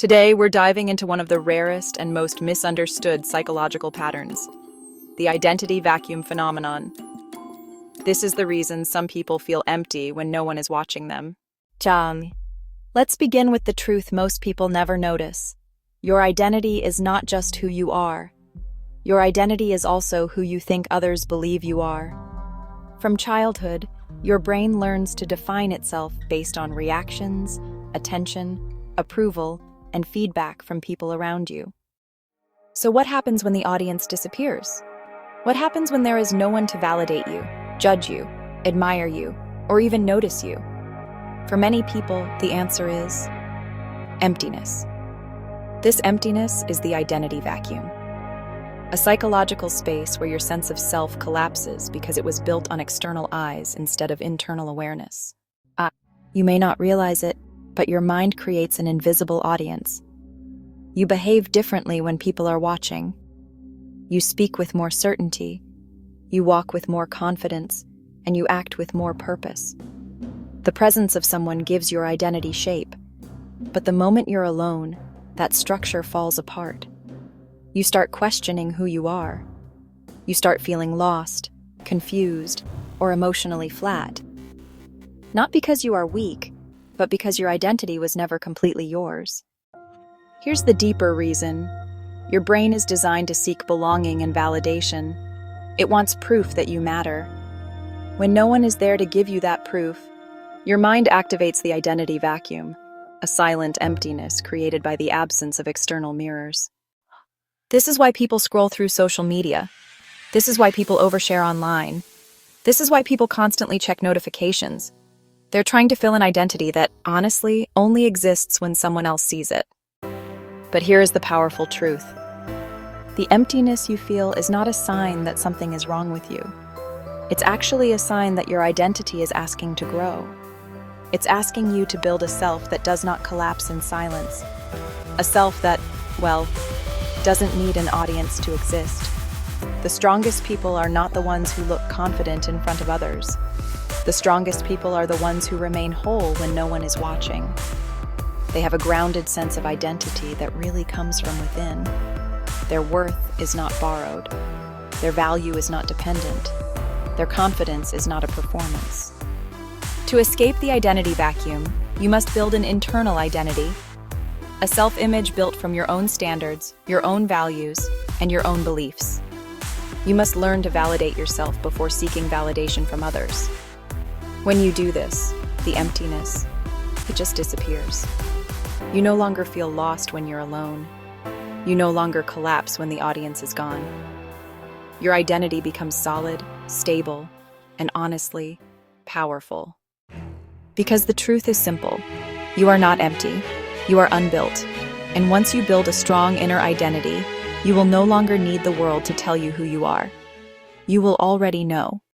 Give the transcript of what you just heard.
Today, we're diving into one of the rarest and most misunderstood psychological patterns, the identity vacuum phenomenon. This is the reason some people feel empty when no one is watching them. Chang, let's begin with the truth most people never notice. Your identity is not just who you are. Your identity is also who you think others believe you are. From childhood, your brain learns to define itself based on reactions, attention, approval, and feedback from people around you. So what happens when the audience disappears? What happens when there is no one to validate you, judge you, admire you, or even notice you? For many people, the answer is emptiness. This emptiness is the identity vacuum, a psychological space where your sense of self collapses because it was built on external eyes instead of internal awareness. You may not realize it, but your mind creates an invisible audience. You behave differently when people are watching. You speak with more certainty, you walk with more confidence, and you act with more purpose. The presence of someone gives your identity shape, but the moment you're alone, that structure falls apart. You start questioning who you are. You start feeling lost, confused, or emotionally flat. Not because you are weak, but because your identity was never completely yours. Here's the deeper reason. Your brain is designed to seek belonging and validation. It wants proof that you matter. When no one is there to give you that proof, your mind activates the identity vacuum, a silent emptiness created by the absence of external mirrors. This is why people scroll through social media. This is why people overshare online. This is why people constantly check notifications. They're trying to fill an identity that, honestly, only exists when someone else sees it. But here is the powerful truth. The emptiness you feel is not a sign that something is wrong with you. It's actually a sign that your identity is asking to grow. It's asking you to build a self that does not collapse in silence. A self that, well, doesn't need an audience to exist. The strongest people are not the ones who look confident in front of others. The strongest people are the ones who remain whole when no one is watching. They have a grounded sense of identity that really comes from within. Their worth is not borrowed. Their value is not dependent. Their confidence is not a performance. To escape the identity vacuum, you must build an internal identity, a self-image built from your own standards, your own values, and your own beliefs. You must learn to validate yourself before seeking validation from others. When you do this, the emptiness, it just disappears. You no longer feel lost when you're alone. You no longer collapse when the audience is gone. Your identity becomes solid, stable, and honestly, powerful. Because the truth is simple. You are not empty. You are unbuilt. And once you build a strong inner identity, you will no longer need the world to tell you who you are. You will already know.